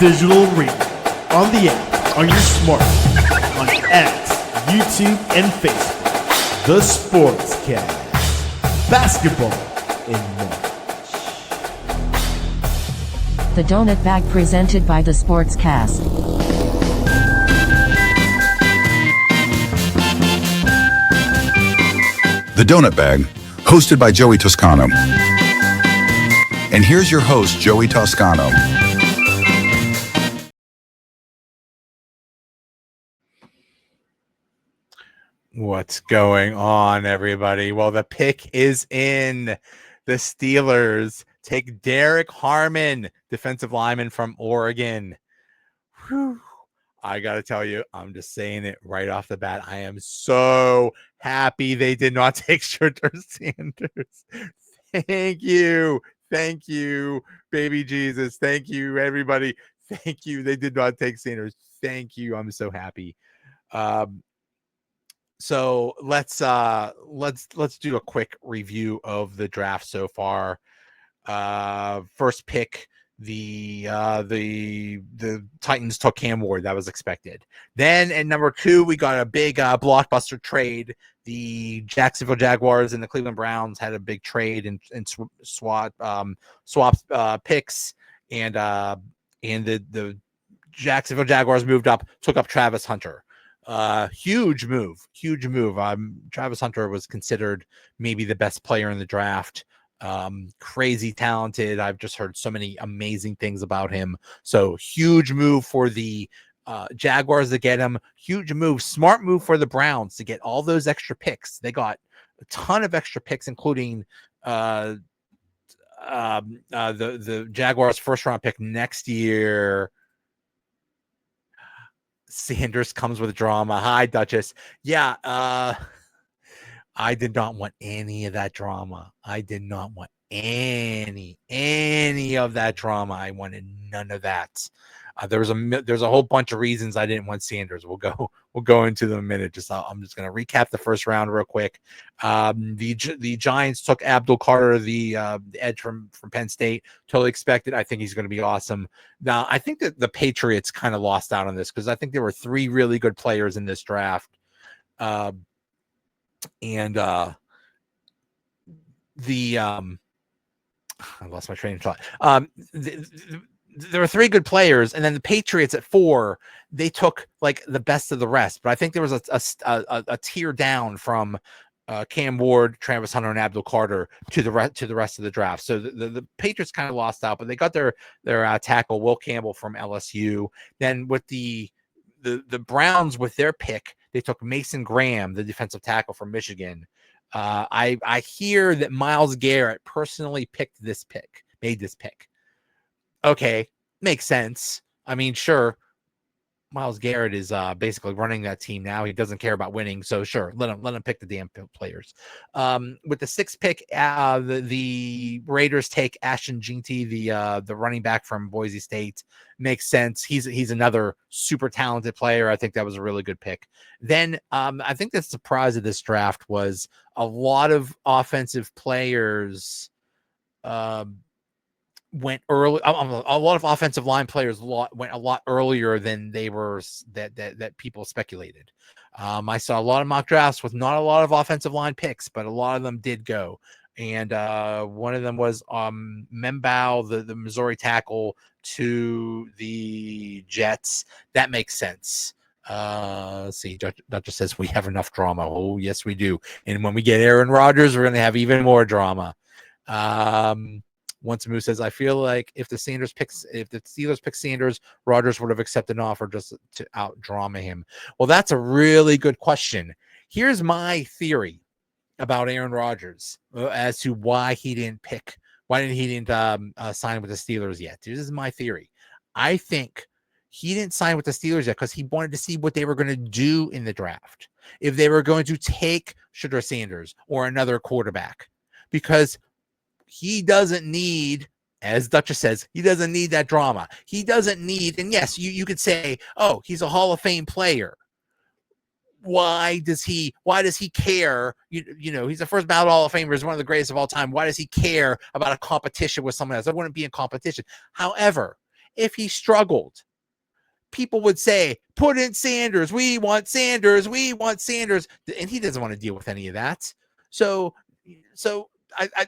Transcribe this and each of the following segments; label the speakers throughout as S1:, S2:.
S1: digital radio, on the app, on your smartphone, on X, YouTube, and Facebook. The Sportscast. Basketball in March.
S2: The Donut Bag presented by The Sportscast.
S3: The Donut Bag, hosted by Joey Toscano. And here's your host, Joey Toscano.
S4: What's going on, everybody? Well, the pick is in. The Steelers take Derrick Harmon, defensive lineman from Oregon. Whew. I got to tell you, I'm just saying it right off the bat. I am so happy they did not take Shedeur Sanders. Thank you. Thank you, baby Jesus. Thank you, everybody. Thank you. They did not take Sanders. Thank you. I'm so happy. So let's do a quick review of the draft so far. First pick, the Titans took Cam Ward. That was expected. Then at number 2, we got a big blockbuster trade. The Jacksonville Jaguars and the Cleveland Browns had a big trade and swapped picks, and the Jacksonville Jaguars moved up, took up Travis Hunter. Huge move. Travis Hunter was considered maybe the best player in the draft. Crazy talented. I've just heard so many amazing things about him. So huge move for the Jaguars to get him. Huge move, smart move for the Browns to get all those extra picks. They got a ton of extra picks, including the Jaguars' first round pick next year. Sanders comes with drama. Hi, Duchess. Yeah, I did not want any of that drama. I did not want any of that drama. I wanted none of that. There's a whole bunch of reasons I didn't want Sanders. We'll go into them in a minute. I'm just going to recap the first round real quick. The Giants took Abdul Carter, the edge from Penn State. Totally expected. I think he's going to be awesome. Now, I think that the Patriots kind of lost out on this because I think there were 3 really good players in this draft. I lost my train of thought. There were 3 good players, and then the Patriots at 4, they took like the best of the rest. But I think there was a tier down from Cam Ward, Travis Hunter, and Abdul Carter to the rest of the draft. So the Patriots kind of lost out, but they got their tackle Will Campbell from LSU. Then with the Browns with their pick, they took Mason Graham, the defensive tackle from Michigan. I hear that Myles Garrett personally made this pick. Okay, makes sense. I mean, sure, Myles Garrett is basically running that team now. He doesn't care about winning, so sure, let him pick the damn players. With the 6th pick, the Raiders take Ashton Jeanty, the running back from Boise State. Makes sense. He's another super talented player. I think that was a really good pick. Then I think the surprise of this draft was a lot of offensive players went early. A lot of offensive line players went a lot earlier than they were that people speculated. I saw a lot of mock drafts with not a lot of offensive line picks, but a lot of them did go. And one of them was Membao, the Missouri tackle, to the Jets. That makes sense. See, Dr. says we have enough drama. Oh, yes, we do. And when we get Aaron Rodgers, we're going to have even more drama. Once Moose says, I feel like if the Steelers pick Sanders, Rodgers would have accepted an offer just to out drama him. Well, that's a really good question. Here's my theory about Aaron Rodgers as to why he didn't sign with the Steelers yet. This is my theory. I think he didn't sign with the Steelers yet because he wanted to see what they were going to do in the draft. If they were going to take Shedeur Sanders or another quarterback, because he doesn't need, as Duchess says, he doesn't need that drama. He doesn't need, and yes, you could say, oh, he's a Hall of Fame player. Why does he care? You know, he's the first ballot Hall of Famer. He's one of the greatest of all time. Why does he care about a competition with someone else? I wouldn't be in competition. However, if he struggled, people would say, put in Sanders. We want Sanders. We want Sanders. And he doesn't want to deal with any of that. So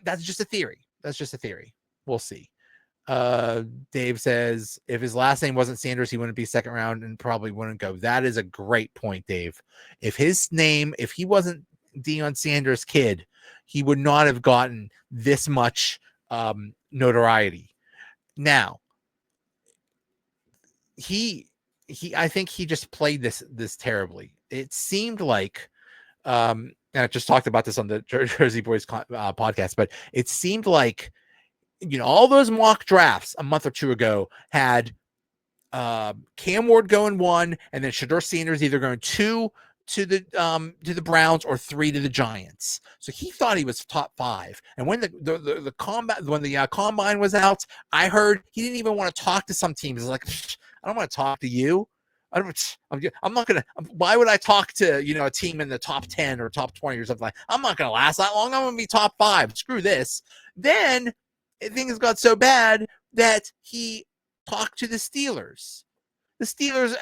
S4: that's just a theory. That's just a theory. We'll see. Dave says if his last name wasn't Sanders, he wouldn't be second round and probably wouldn't go. That is a great point, Dave. If he wasn't Deion Sanders' kid, he would not have gotten this much notoriety. Now, I think he just played this terribly. It seemed like, and I just talked about this on the Jersey Boys podcast, but it seemed like, all those mock drafts a month or two ago had Cam Ward going 1, and then Shedeur Sanders either going 2 to the Browns or 3 to the Giants. So he thought he was top 5. And when the combine was out, I heard he didn't even want to talk to some teams. It's like, I don't want to talk to you. I'm not gonna. Why would I talk to a team in the top 10 or top 20 or something? I'm not gonna last that long. I'm gonna be top 5. Screw this. Then things got so bad that he talked to the Steelers. The Steelers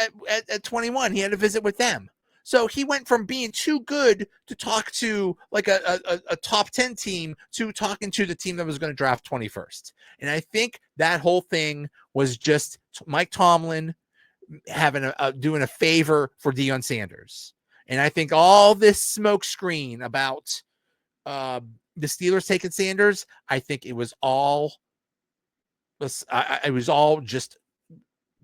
S4: at 21, he had a visit with them. So he went from being too good to talk to like a top 10 team to talking to the team that was going to draft 21st. And I think that whole thing was just Mike Tomlin doing a favor for Deion Sanders. And I think all this smoke screen about the Steelers taking Sanders, I think it was all just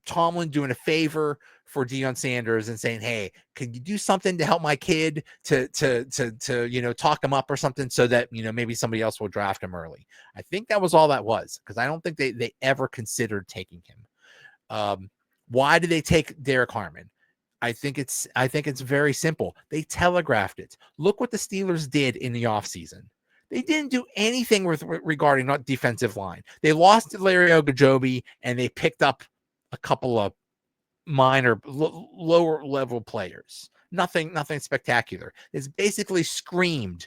S4: Tomlin doing a favor for Deion Sanders and saying, hey, can you do something to help my kid to talk him up or something so that, maybe somebody else will draft him early. I think that was all that was, because I don't think they ever considered taking him. Why did they take Derrick Harmon? I think it's very simple. They telegraphed it. Look what the Steelers did in the offseason. They didn't do anything regarding not defensive line. They lost Larry Ogunjobi and they picked up a couple of minor lower level players. Nothing spectacular. It's basically screamed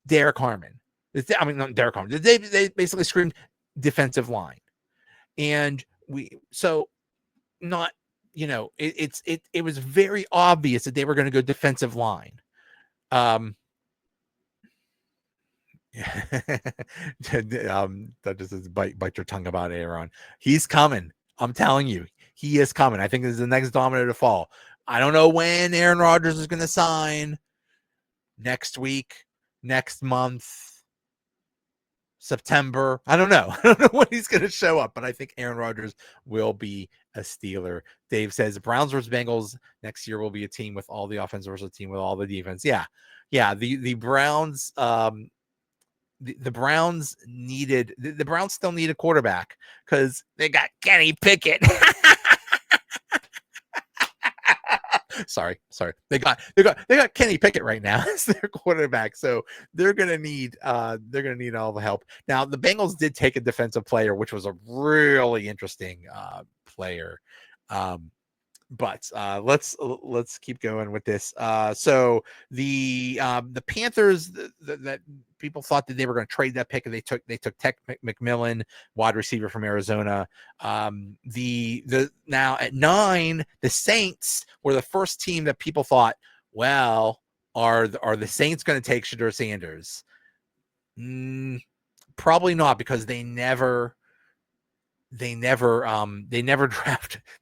S4: Derrick Harmon. Not Derrick Harmon. They basically screamed defensive line. And it was very obvious that they were going to go defensive line. That just is bite your tongue about Aaron. He's coming. I'm telling you, he is coming. I think this is the next domino to fall. I don't know when Aaron Rodgers is going to sign. Next week, next month, September. I don't know. I don't know when he's going to show up, but I think Aaron Rodgers will be a Steeler. Dave says Browns versus Bengals next year will be a team with all the offense versus a team with all the defense. Yeah. The Browns. The Browns still need a quarterback because they got Kenny Pickett. Sorry. They got Kenny Pickett right now as their quarterback. So they're gonna need all the help. Now the Bengals did take a defensive player, which was a really interesting player. But let's keep going with this. So the Panthers that people thought that they were going to trade that pick, and they took Tech McMillan, wide receiver from Arizona. Now at 9, the Saints were the first team that people thought, well, are the Saints going to take Shedeur Sanders? Probably not, because they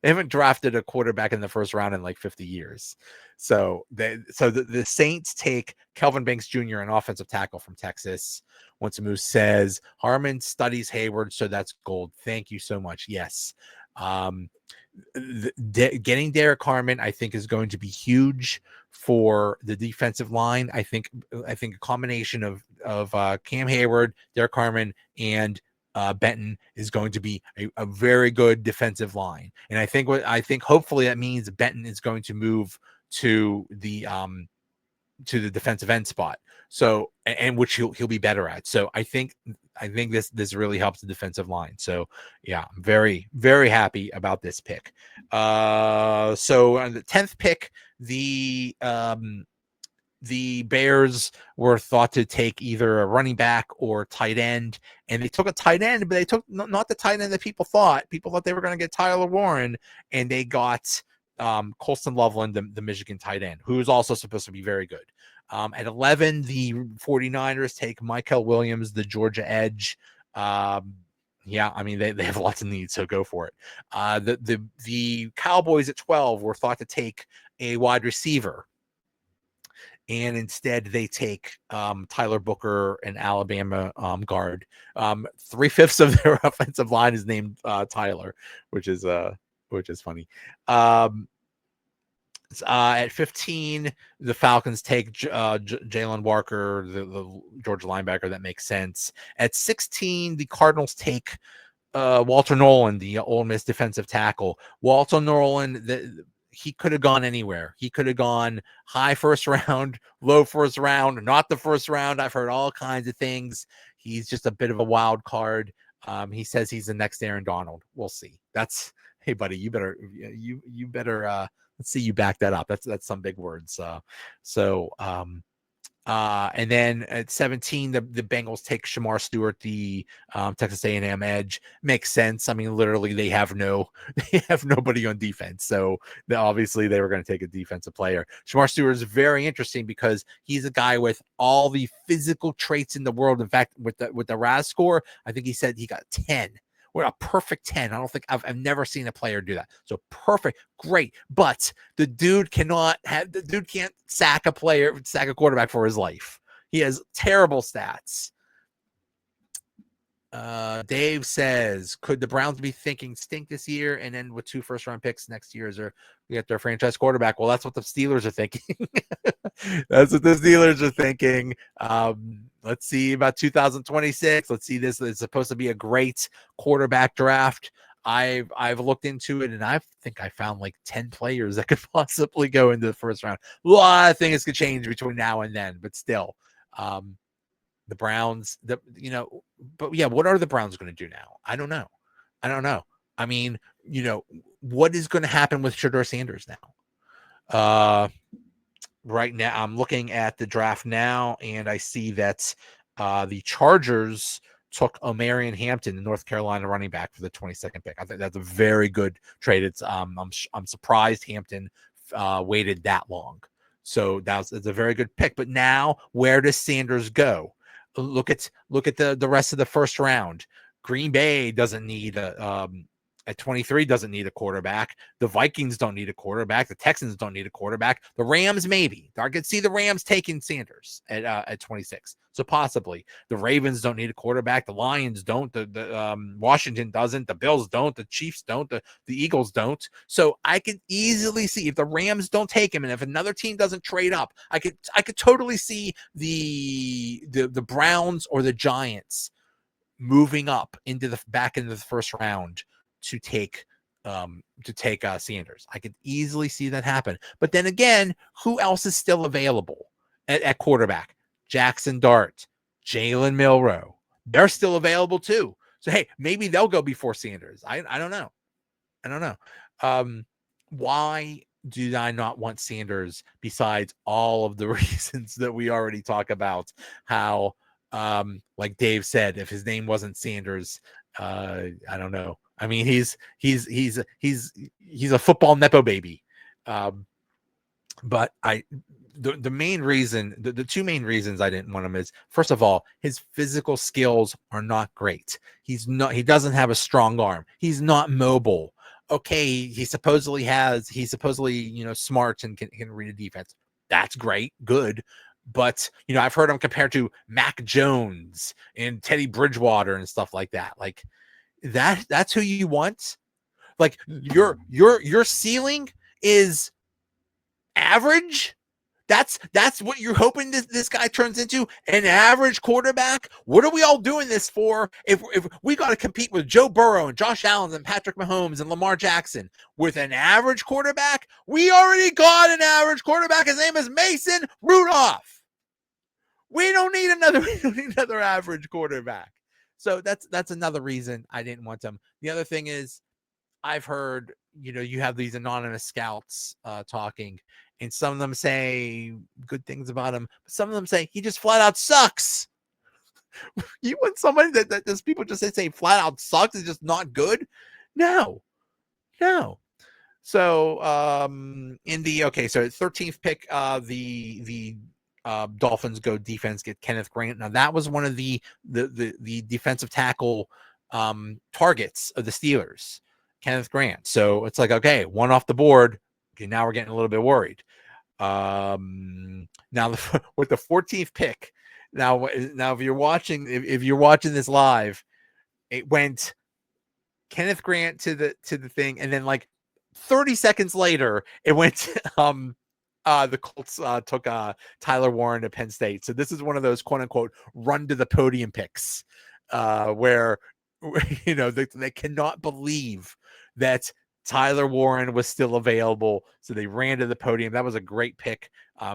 S4: haven't drafted a quarterback in the first round in like 50 years. So the Saints take Kelvin Banks Jr., an offensive tackle from Texas. Once Moose says Harmon studies Hayward, so that's gold. Thank you so much. Yes. Getting Derrick Harmon, I think, is going to be huge for the defensive line. I think a combination of Cam Hayward, Derrick Harmon, and Benton is going to be a very good defensive line. And I think hopefully that means Benton is going to move to the defensive end spot. So, and which he'll be better at. So I think this really helps the defensive line. So yeah, I'm very, very happy about this pick. So on the 10th pick, the the Bears were thought to take either a running back or tight end, and they took a tight end, but they took not the tight end that people thought. People thought they were going to get Tyler Warren, and they got Colston Loveland, the Michigan tight end, who is also supposed to be very good. At 11, the 49ers take Michael Williams, the Georgia edge. Yeah, I mean, they have lots of needs, so go for it. The Cowboys at 12 were thought to take a wide receiver, and instead they take Tyler Booker, an Alabama guard. 3/5 of their offensive line is named Tyler, which is funny. At 15, the Falcons take Jalen Walker, the Georgia linebacker. That makes sense. At 16, the Cardinals take Walter Nolan, the Ole Miss defensive tackle. Walter Nolan, he could have gone anywhere. He could have gone high first round, low first round, not the first round. I've heard all kinds of things. He's just a bit of a wild card. He says he's the next Aaron Donald. We'll see. Hey buddy, you better let's see you back that up. That's some big words. And then at 17, the Bengals take Shamar Stewart, the Texas A&M edge. Makes sense. I mean, literally, they have nobody on defense, so obviously they were going to take a defensive player. Shamar Stewart is very interesting because he's a guy with all the physical traits in the world. In fact, with the RAS score, I think he said he got 10. We're a perfect 10. I don't think I've never seen a player do that. So perfect, great. But the dude can't sack a quarterback for his life. He has terrible stats. Dave says, could the Browns be thinking stink this year and end with 2 first-round picks next year? We get their franchise quarterback? Well, that's what the Steelers are thinking. That's what the Steelers are thinking. Let's see about 2026. Let's see this. It's supposed to be a great quarterback draft. I've looked into it, and I think I found like 10 players that could possibly go into the first round. A lot of things could change between now and then, but still, the Browns, but yeah, what are the Browns going to do now? I don't know. I mean, what is going to happen with Shedeur Sanders now? Right now, I'm looking at the draft now, and I see that the Chargers took Omarion Hampton, the North Carolina running back, for the 22nd pick. I think that's a very good trade. It's I'm surprised Hampton waited that long. So it's a very good pick. But now, where does Sanders go? Look at the rest of the first round. Green Bay doesn't need at 23 doesn't need a quarterback. The Vikings don't need a quarterback. The Texans don't need a quarterback. The Rams, maybe. I could see the Rams taking Sanders at 26. So possibly. The Ravens don't need a quarterback. The Lions don't. The Washington doesn't. The Bills don't. The Chiefs don't. The Eagles don't. So I could easily see if the Rams don't take him, and if another team doesn't trade up, I could totally see the Browns or the Giants moving up into the back end of the first round to take Sanders. I could easily see that happen. But then again, who else is still available at quarterback? Jackson Dart, Jalen Milroe. They're still available too. So hey, maybe they'll go before Sanders. I don't know. Why do I not want Sanders besides all of the reasons that we already talk about? How like Dave said, if his name wasn't Sanders, I don't know. I mean, he's a football nepo baby. But the main reason, the two main reasons I didn't want him is, first of all, his physical skills are not great. He doesn't have a strong arm. He's not mobile. Okay, he's supposedly smart and can read a defense. That's great, good. But I've heard him compared to Mac Jones and Teddy Bridgewater and stuff like that. Like that's who you want. Like your ceiling is average. That's what you're hoping this guy turns into, an average quarterback. What are we all doing this for? If we got to compete with Joe Burrow and Josh Allen and Patrick Mahomes and Lamar Jackson with an average quarterback, we already got an average quarterback. His name is Mason Rudolph. We don't need another average quarterback. So that's another reason I didn't want him. The other thing is, I've heard, you have these anonymous scouts talking, and some of them say good things about him, but some of them say he just flat out sucks. You want somebody that does people just say flat out sucks, is just not good? No. So so 13th pick, the Dolphins go defense, get Kenneth Grant. Now that was one of the defensive tackle targets of the Steelers, Kenneth Grant. So it's like, okay, one off the board. Okay, now we're getting a little bit worried. Now with the 14th pick, now if you're watching this live, it went Kenneth Grant to the thing, and then like 30 seconds later, it went the Colts took Tyler Warren to Penn State. So this is one of those quote unquote run to the podium picks, where they cannot believe that Tyler Warren was still available. So they ran to the podium. That was a great pick.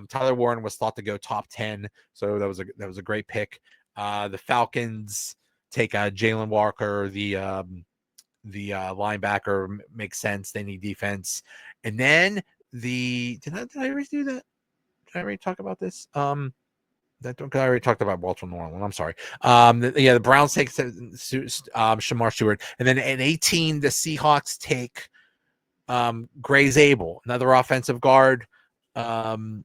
S4: Tyler Warren was thought to go top 10. So that was a great pick. The Falcons take Jalen Walker, the linebacker. Makes sense. They need defense. And then did I already do that? Did I already talk about this? I already talked about Walter Norland. I'm sorry. The Browns take Shamar Stewart, and then at 18, the Seahawks take Gray Zabel, another offensive guard. Kind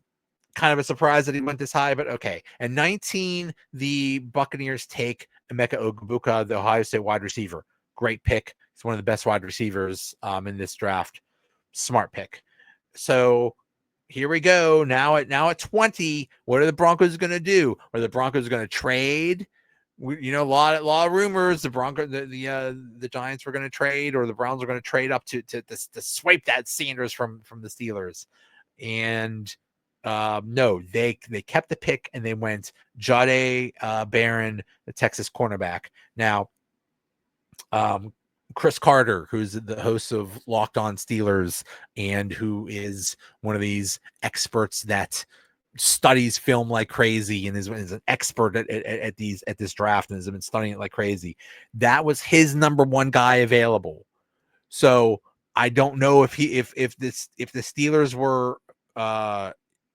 S4: of a surprise that he went this high, but okay. At 19, the Buccaneers take Emeka Ogbuka, the Ohio State wide receiver. Great pick. He's one of the best wide receivers in this draft. Smart pick. So here we go. Now at 20, what are the Broncos going to do? Are the Broncos going to trade? A lot of rumors. The Giants were going to trade, or the Browns are going to trade up to swipe that Sanders from the Steelers. And no, they kept the pick and they went Jahdae Barron, the Texas cornerback. Now, Chris Carter, who's the host of Locked On Steelers and who is one of these experts that studies film like crazy and is an expert at this draft and has been studying it like crazy. That was his number one guy available. So I don't know if the Steelers were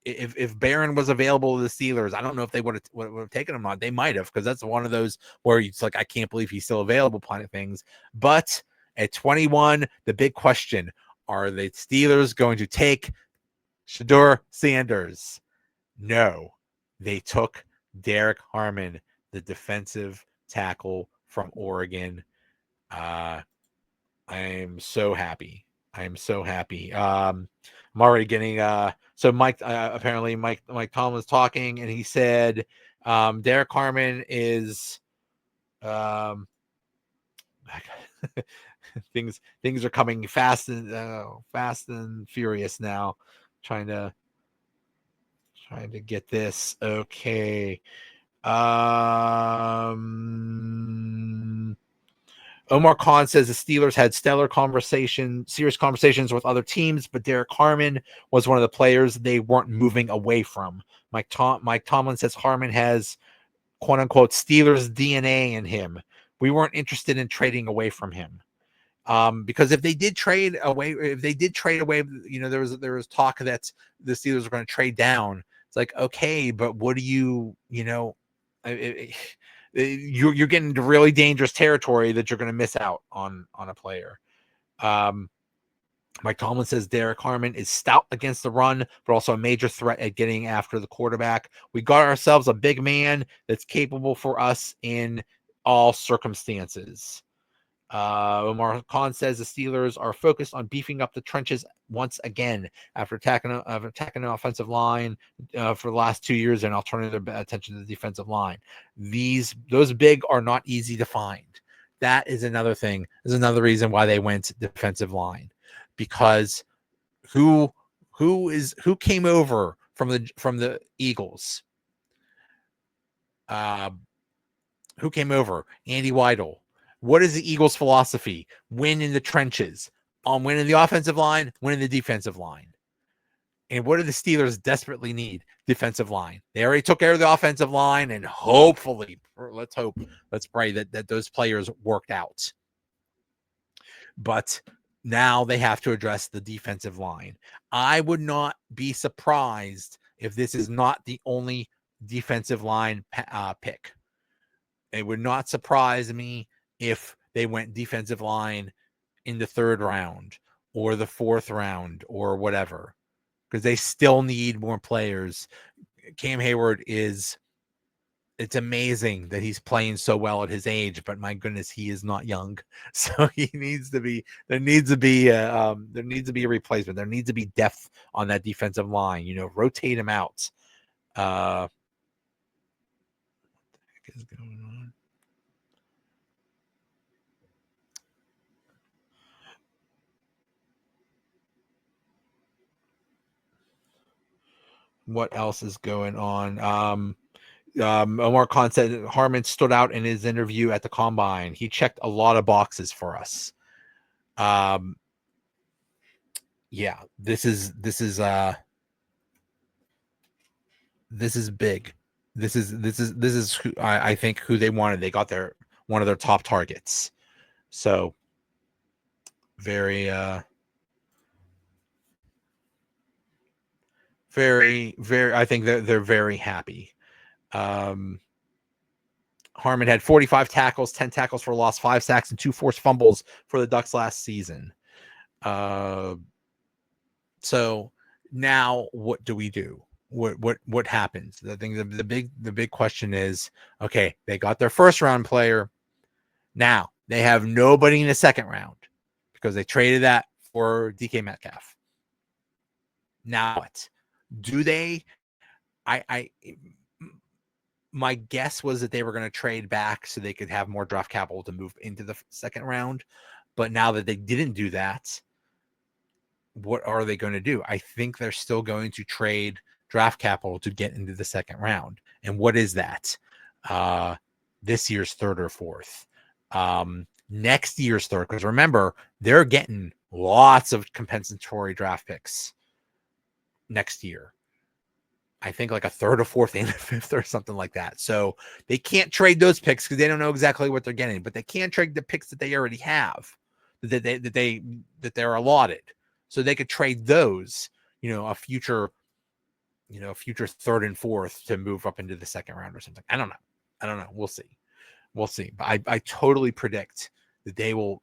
S4: if Barron was available to the Steelers, I don't know if they would have taken him on. They might have, because that's one of those where it's like, I can't believe he's still available kind of things. But at 21, the big question, are the Steelers going to take Shedeur Sanders? No, they took Derrick Harmon, the defensive tackle from Oregon. I am so happy. I'm already getting so Mike apparently Mike Tomlin was talking, and he said Derrick Harmon is things are coming fast and furious now. Trying to get this. Okay. Omar Khan says the Steelers had serious conversations with other teams, but Derrick Harmon was one of the players they weren't moving away from. Mike Tomlin says Harmon has quote unquote Steelers DNA in him. We weren't interested in trading away from him. Because if they did trade away, there was talk that the Steelers were going to trade down. It's like, okay, but what do you're getting into really dangerous territory that you're going to miss out on a player. Mike Tomlin says Derrick Harmon is stout against the run, but also a major threat at getting after the quarterback. We got ourselves a big man that's capable for us in all circumstances. Omar Khan says the Steelers are focused on beefing up the trenches once again after attacking the offensive line for the last 2 years, and I'll turn their attention to the defensive line. Those big are not easy to find. That is another thing. There's another reason why they went defensive line, because who came over from the Eagles? Who came over? Andy Weidel. What is the Eagles' philosophy? Win in the trenches. Win in the offensive line, win in the defensive line. And what do the Steelers desperately need? Defensive line. They already took care of the offensive line, and hopefully, let's pray that those players worked out. But Now they have to address the defensive line. I would not be surprised if this is not the only defensive line pick. It would not surprise me if they went defensive line in the 3rd round or the 4th round or whatever, because they still need more players. Cam Hayward it's amazing that he's playing so well at his age, but my goodness, he is not young. So there needs to be a replacement. There needs to be depth on that defensive line, rotate him out. What the heck is going on? What else is going on? Omar Khan said Harmon stood out in his interview at the combine. He checked a lot of boxes for us. Yeah, this is big. This is who I think who they wanted. They got one of their top targets. So very I think they're very happy. Harmon had 45 tackles, 10 tackles for loss, 5 sacks, and 2 forced fumbles for the Ducks last season. So now what do we do? What happens? I think the big question is, okay, they got their 1st round player. Now they have nobody in the 2nd round because they traded that for DK Metcalf. Now what? Do they? My guess was that they were going to trade back so they could have more draft capital to move into the 2nd round. But now that they didn't do that, what are they going to do? I think they're still going to trade draft capital to get into the 2nd round. And what is that? This year's 3rd or 4th. Next year's 3rd, because remember, they're getting lots of compensatory draft picks next year. I think like a 3rd or 4th and a 5th or something like that. So they can't trade those picks because they don't know exactly what they're getting, but they can trade the picks that they already have, that they're allotted. So they could trade those, a future 3rd and 4th to move up into the 2nd round or something. I don't know. We'll see. But I totally predict that they will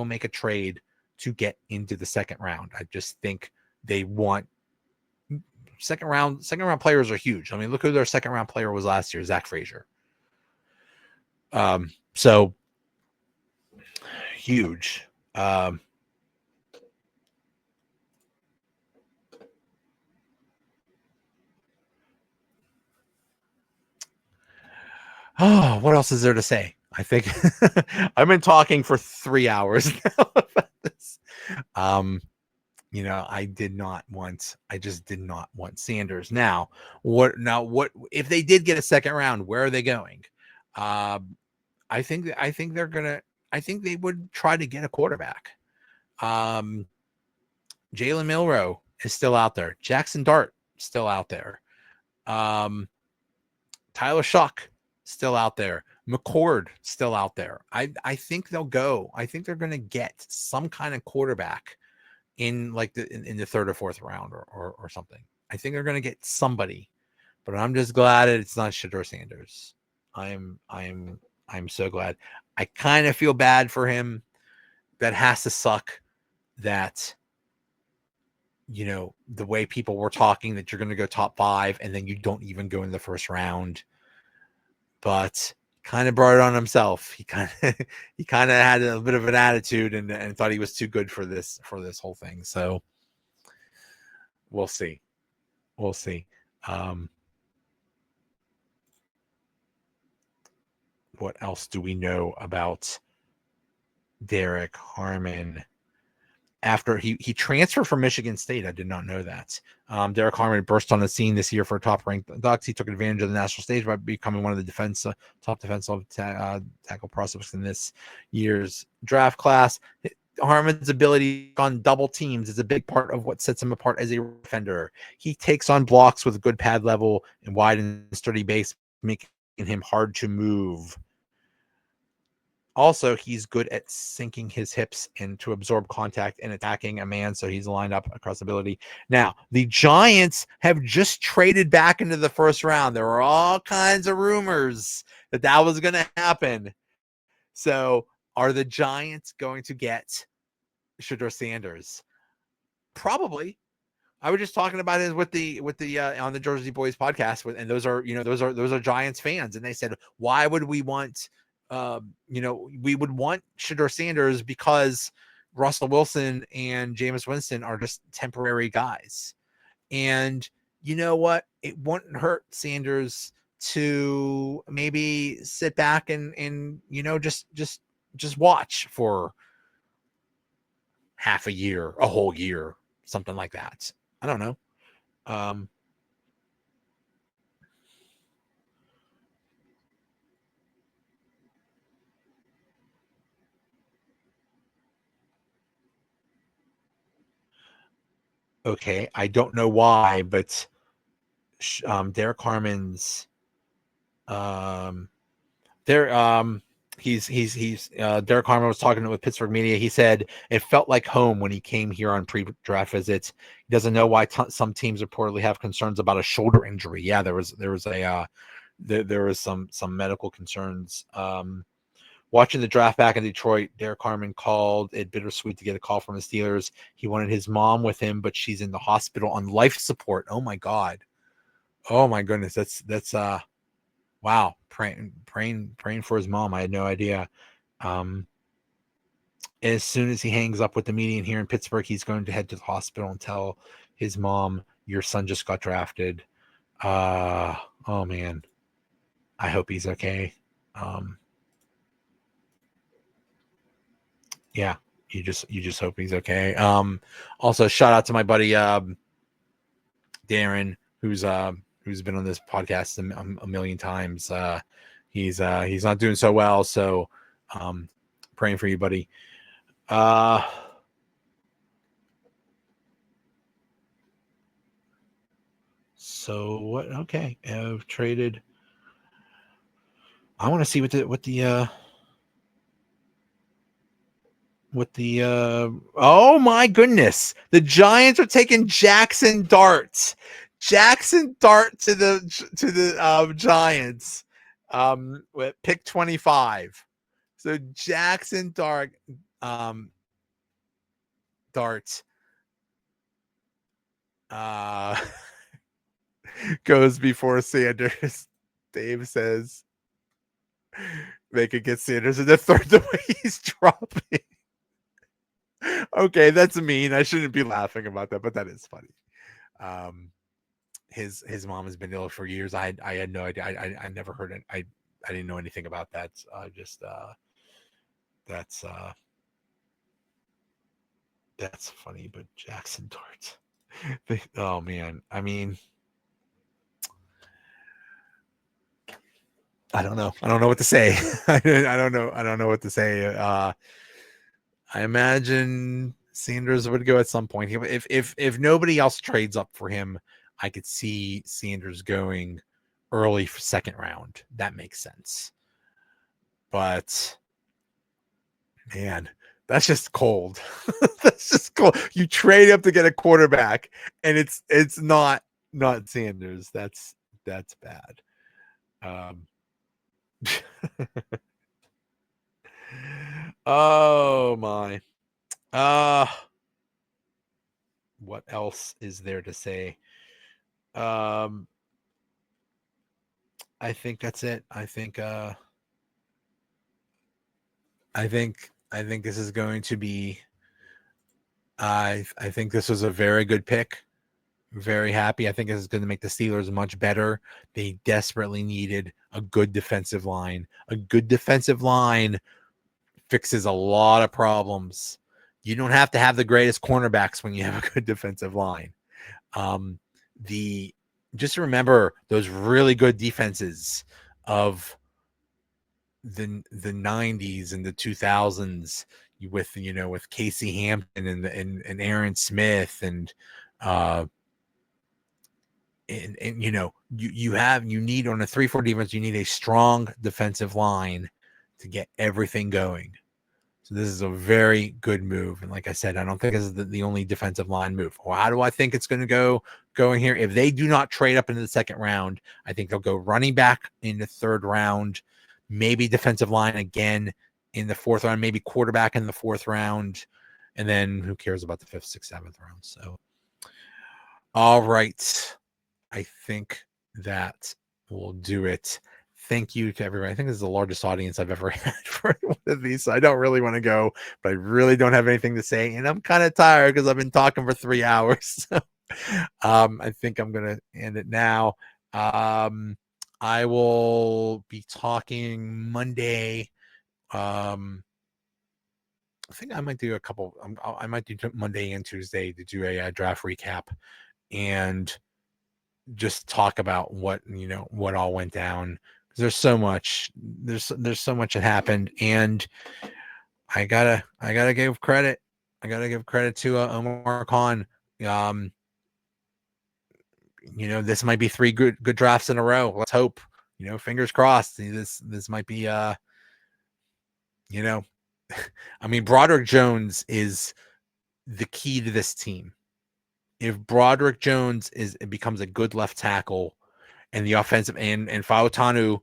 S4: make a trade to get into the 2nd round. I just think they want second round players are huge. I mean, look who their 2nd round player was last year, Zach Frazier. So huge. What else is there to say? I think I've been talking for 3 hours now about this. I just did not want Sanders. Now what if they did get a 2nd round, where are they going? I think they would try to get a quarterback. Jalen Milroe is still out there. Jackson Dart still out there. Tyler Shuck still out there. McCord still out there. I think they'll go. I think they're going to get some kind of quarterback in like in the 3rd or 4th round or something. I think they're going to get somebody, but I'm just glad it's not Shedeur Sanders. I'm so glad. I kind of feel bad for him. That has to suck that, the way people were talking that you're going to go top 5 and then you don't even go in the 1st round. But kind of brought it on himself. He kind of had a bit of an attitude and thought he was too good for this whole thing. So we'll see. What else do we know about Derrick Harmon? After he transferred from Michigan State. I did not know that. Derrick Harmon burst on the scene this year for top-ranked Ducks. He took advantage of the national stage by becoming one of the top defensive tackle prospects in this year's draft class. Harmon's ability on double teams is a big part of what sets him apart as a defender. He takes on blocks with good pad level and wide and sturdy base, making him hard to move. Also, he's good at sinking his hips and to absorb contact and attacking a man, so he's lined up across ability. Now, the Giants have just traded back into the first round. There were all kinds of rumors that was going to happen. So, are the Giants going to get Shedeur Sanders? Probably. I was just talking about it with the on the Jersey Boys podcast, and those are Giants fans, and they said, why would we want, we would want Shedeur Sanders because Russell Wilson and Jameis Winston are just temporary guys, and you know what? It wouldn't hurt Sanders to maybe sit back and just watch for half a year, a whole year, something like that. I don't know. Okay, I don't know why, but Derrick Harmon's Derrick Harmon was talking with Pittsburgh media. He said it felt like home when he came here on pre-draft visits. He doesn't know why some teams reportedly have concerns about a shoulder injury. Yeah, there was some medical concerns. Watching the draft back in Detroit, Derrick Harmon called it bittersweet to get a call from the Steelers. He wanted his mom with him, but she's in the hospital on life support. Oh my God. Oh my goodness. That's wow. Praying for his mom. I had no idea. As soon as he hangs up with the media here in Pittsburgh, he's going to head to the hospital and tell his mom, your son just got drafted. Oh man. I hope he's okay. Yeah, you just hope he's okay. Also shout out to my buddy Darren, who's been on this podcast a million times. He's not doing so well, so praying for you, buddy. So what? Okay, I've traded. I want to see what the oh my goodness, the Giants are taking Jackson Dart to the Giants with pick 25. So Jackson Dart goes before Sanders. Dave says they could get Sanders in the third the way he's dropping. Okay, that's mean. I shouldn't be laughing about that, but that is funny. His mom has been ill for years. I had no idea. I never heard it. I didn't know anything about that. That's funny. But Jackson Dart. Oh man. I mean, I don't know. I don't know what to say. I don't know. I don't know what to say. I imagine Sanders would go at some point. If nobody else trades up for him, I could see Sanders going early second round. That makes sense. But man, that's just cold. That's just cold. You trade up to get a quarterback, and it's not Sanders. That's bad. Oh my. What else is there to say? I think that's it. I think this is going to be I think this was a very good pick. Very happy. I think this is going to make the Steelers much better. They desperately needed a good defensive line. A good defensive line fixes a lot of problems. You don't have to have the greatest cornerbacks when you have a good defensive line. Just remember those really good defenses of the 90s and the 2000s with Casey Hampton and Aaron Smith and you need on a 3-4 defense, you need a strong defensive line to get everything going. So this is a very good move. And like I said, I don't think this is the only defensive line move. Well, how do I think it's going to go in here? If they do not trade up into the second round, I think they'll go running back in the third round, maybe defensive line again in the fourth round, maybe quarterback in the fourth round. And then who cares about the fifth, sixth, seventh round? So, all right. I think that will do it. Thank you to everybody. I think this is the largest audience I've ever had for one of these. So I don't really want to go, but I really don't have anything to say. And I'm kind of tired because I've been talking for 3 hours. So, I think I'm going to end it now. I will be talking Monday. I think I might do a couple. I might do Monday and Tuesday to do a draft recap and just talk about what all went down. There's so much. There's so much that happened, and I gotta give credit. I gotta give credit to Omar Khan. This might be 3 good drafts in a row. Let's hope. Fingers crossed. This might be I mean, Broderick Jones is the key to this team. If Broderick Jones becomes a good left tackle, and the offensive and Fautanu,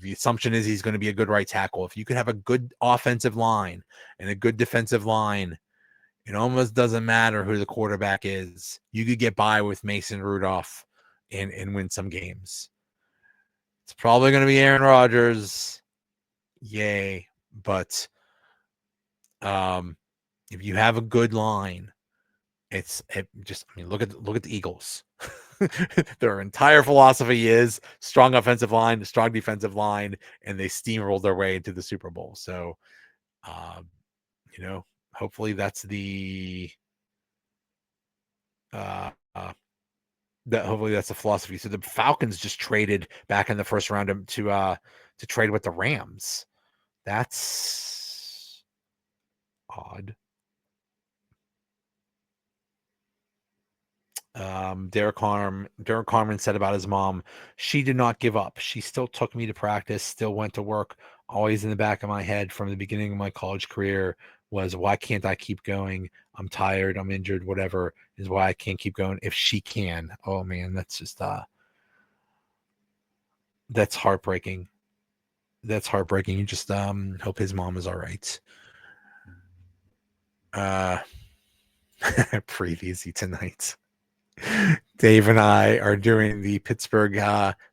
S4: the assumption is he's going to be a good right tackle. If you could have a good offensive line and a good defensive line, it almost doesn't matter who the quarterback is. You could get by with Mason Rudolph and win some games. It's probably going to be Aaron Rodgers. Yay. But if you have a good line, look at the Eagles. Their entire philosophy is strong offensive line, strong defensive line, and they steamrolled their way into the Super Bowl. So, hopefully that's the hopefully that's the philosophy. So the Falcons just traded back in the first round to trade with the Rams. That's odd. Derrick Harmon said about his mom, she did not give up. She still took me to practice, still went to work. Always in the back of my head from the beginning of my college career was, why can't I keep going? I'm tired, I'm injured, whatever is why I can't keep going. If she can, oh man, that's just that's heartbreaking. That's heartbreaking. You just hope his mom is all right. Previously tonight, Dave and I are doing the Pittsburgh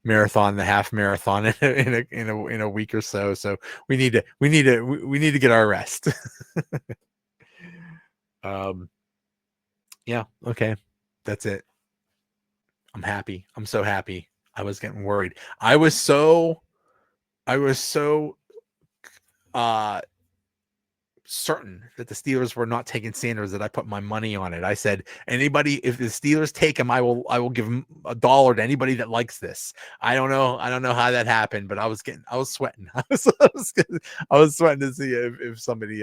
S4: marathon, the half marathon in a week or so. So we need to get our rest. Yeah. Okay. That's it. I'm happy. I'm so happy. I was getting worried. I was so certain that the Steelers were not taking Sanders that I put my money on it. I said, if the Steelers take him, I will give him $1 to anybody that likes this. I don't know how that happened, but I was sweating. I was sweating to see if somebody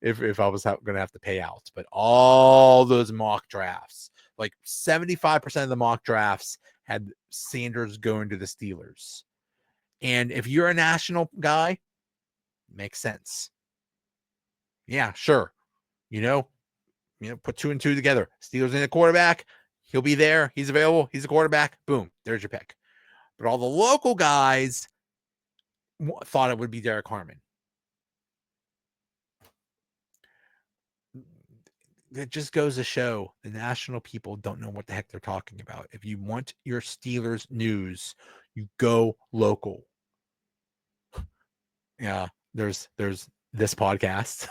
S4: if I was going to have to pay out. But all those mock drafts, like 75% of the mock drafts had Sanders going to the Steelers. And if you're a national guy, makes sense. Yeah, sure. Put 2 and 2 together. Steelers in a quarterback. He'll be there. He's available. He's a quarterback. Boom. There's your pick. But all the local guys thought it would be Derrick Harmon. It just goes to show the national people don't know what the heck they're talking about. If you want your Steelers news, you go local. Yeah, there's this podcast,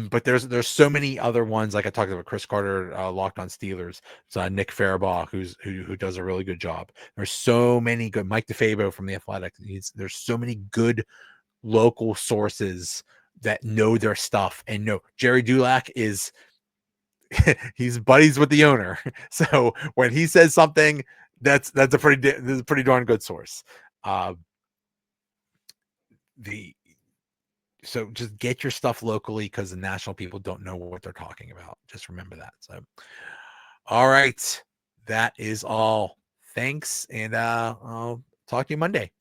S4: but there's so many other ones. Like I talked about Chris Carter, Locked on Steelers. So Nick Farabaugh, who does a really good job. There's so many good. Mike DeFabo from the Athletic. There's so many good local sources that know their stuff and know. Jerry Dulac is he's buddies with the owner, so when he says something, that's a pretty darn good source. So just get your stuff locally because the national people don't know what they're talking about. Just remember that. So, all right. That is all. Thanks. And I'll talk to you Monday.